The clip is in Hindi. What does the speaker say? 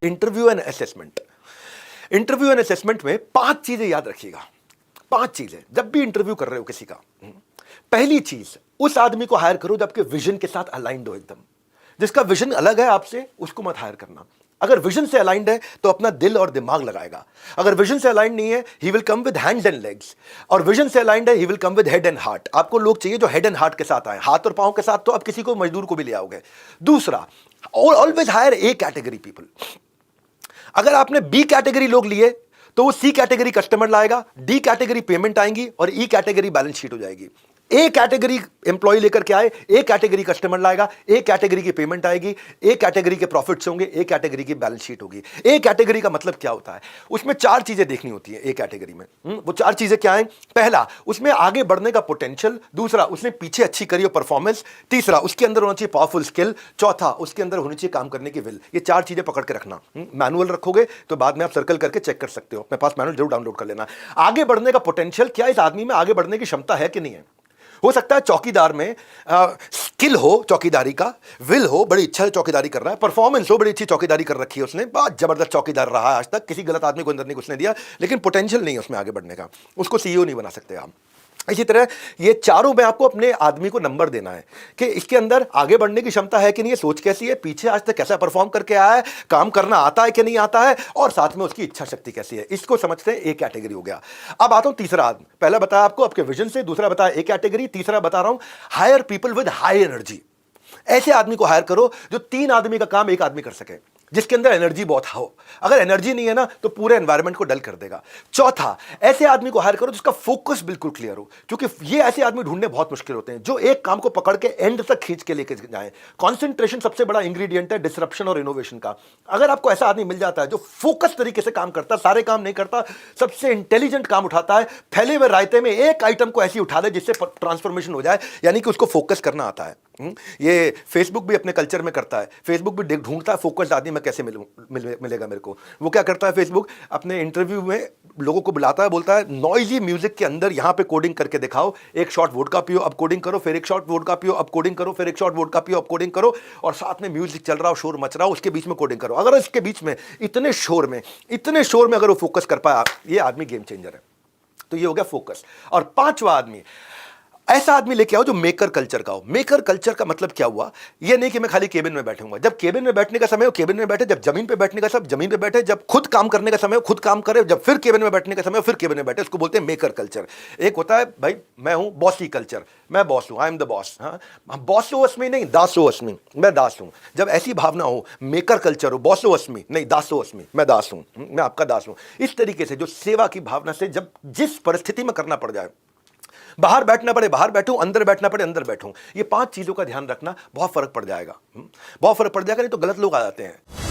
Interview and assessment. Interview and assessment में 5 चीजें याद रखिएगा। 5 चीजें जब भी इंटरव्यू कर रहे हो किसी का। पहली चीज, उस आदमी को हायर करो जो आपके विजन के साथ अलाइंड हो एकदम। जिसका विजन अलग है आपसे, उसको मत हायर करना। अगर विजन से अलाइंड है तो अपना दिल और दिमाग लगाएगा। अगर विजन से अलाइंड नहीं है, he will come with hands and legs. और विजन से अलाइंड है, he will come with head and heart. आपको लोग चाहिए जो हेड एंड हार्ट के साथ आए। हाथ और पांव के साथ तो आप किसी को मजदूर को भी ले आओगे। दूसरा, always higher A category people. अगर आपने बी कैटेगरी लोग लिए तो वो सी कैटेगरी कस्टमर लाएगा, डी कैटेगरी पेमेंट आएंगी और ई कैटेगरी बैलेंस शीट हो जाएगी। ए कैटेगरी एम्प्लॉय लेकर के आए, ए कैटेगरी कस्टमर लाएगा, ए कैटेगरी की पेमेंट आएगी, ए कैटेगरी के प्रॉफिट्स होंगे, ए कैटेगरी की बैलेंस शीट होगी। ए कैटेगरी का मतलब क्या होता है? उसमें 4 चीजें देखनी होती है ए कैटेगरी में। वो 4 चीजें क्या हैं? पहला, उसमें आगे बढ़ने का पोटेंशियल। दूसरा, उसने पीछे अच्छी करी हो परफॉर्मेंस। तीसरा, उसके अंदर होना चाहिए पावरफुल स्किल। चौथा, उसके अंदर होनी चाहिए काम करने की विल। ये 4 चीजें पकड़ के रखना। मैनुअल रखोगे तो बाद में आप सर्कल करके चेक कर सकते हो। अपने पास मैनुअल जरूर डाउनलोड कर लेना। आगे बढ़ने का पोटेंशियल, क्या इस आदमी में आगे बढ़ने की क्षमता है कि नहीं है? हो सकता है चौकीदार में स्किल हो चौकीदारी का, विल हो, बड़ी इच्छा है चौकीदारी कर रहा है, परफॉर्मेंस हो, बड़ी अच्छी चौकीदारी कर रखी है उसने, बहुत जबरदस्त चौकीदार रहा है आज तक, किसी गलत आदमी को अंदर नहीं घुसने दिया, लेकिन पोटेंशियल नहीं है उसमें आगे बढ़ने का, उसको सीईओ नहीं बना सकते आप। इसी तरह ये चारों में आपको अपने आदमी को नंबर देना है कि इसके अंदर आगे बढ़ने की क्षमता है कि नहीं है, सोच कैसी है, पीछे आज तक कैसा परफॉर्म करके आया है, काम करना आता है कि नहीं आता है, और साथ में उसकी इच्छा शक्ति कैसी है। इसको समझते हैं ए कैटेगरी हो गया। अब आता हूं तीसरा आदमी। पहला बताया आपको आपके विजन से, दूसरा बताया ए कैटेगरी, तीसरा बता रहा हूं hire people with high energy. ऐसे आदमी को हायर करो जो 3 आदमी का काम एक आदमी कर सके, जिसके अंदर एनर्जी बहुत हो। अगर एनर्जी नहीं है ना तो पूरे एनवायरनमेंट को डल कर देगा। चौथा, ऐसे आदमी को हायर करो जिसका फोकस बिल्कुल क्लियर हो, क्योंकि ये ऐसे आदमी ढूंढने बहुत मुश्किल होते हैं जो एक काम को पकड़ के एंड तक खींच के लेके जाए। कंसंट्रेशन सबसे बड़ा इंग्रेडिएंट है डिसरप्शन और इनोवेशन का। अगर आपको ऐसा आदमी मिल जाता है जो फोकस तरीके से काम करता है, सारे काम नहीं करता, सबसे इंटेलिजेंट काम उठाता है, फैले हुए रायते में एक आइटम को ऐसी उठा दे जिससे ट्रांसफॉर्मेशन हो जाए, यानी कि उसको फोकस करना आता है। ये फेसबुक भी अपने कल्चर में करता है। फेसबुक भी ढूंढता है फोकस्ड आदमी मैं कैसे मिलेगा मेरे को। वो क्या करता है फेसबुक, अपने इंटरव्यू में लोगों को बुलाता है, बोलता है नॉइजी म्यूजिक के अंदर यहां पे कोडिंग करके दिखाओ, एक शॉट वोडका पियो अब कोडिंग करो, फिर एक शॉट वोडका पियो अब कोडिंग करो, फिर एक शॉट वोडका पियो अब कोडिंग करो, और साथ में म्यूजिक चल रहा हो, शोर मच रहा हो, उसके बीच में कोडिंग करो। अगर इसके बीच में इतने शोर में अगर वो फोकस कर पाया, ये आदमी गेम चेंजर है। तो ये हो गया फोकस। और 5वां आदमी, ऐसा आदमी लेके आओ जो मेकर कल्चर का हो। मेकर कल्चर का मतलब क्या हुआ? ये नहीं कि मैं खाली केबिन में बैठूंगा। जब केबिन में बैठने का समय हो केबिन में बैठे, जब जमीन पे बैठने का समय जमीन पे बैठे, जब खुद काम करने का समय हो खुद काम करे, जब फिर केबिन में बैठने का समय हो फिर केबिन में बैठे। उसको बोलते हैं मेकर कल्चर। एक होता है भाई मैं हूं बॉसी कल्चर, मैं बॉस हूं, आई एम द बॉस। हाँ, बॉसो अस्मी नहीं दासो अस्मी, मैं दास हूं। जब ऐसी भावना हो, मेकर कल्चर हो, बॉसो अस्मी नहीं दासो अस्मी, मैं दास हूं, मैं आपका दास हूं। इस तरीके से जो सेवा की भावना से जब जिस परिस्थिति में करना पड़ जाए, बाहर बैठना पड़े बाहर बैठूं, अंदर बैठना पड़े अंदर बैठूं, ये 5 चीजों का ध्यान रखना, बहुत फर्क पड़ जाएगा। बहुत फर्क पड़ जाएगा, नहीं तो गलत लोग आ जाते हैं।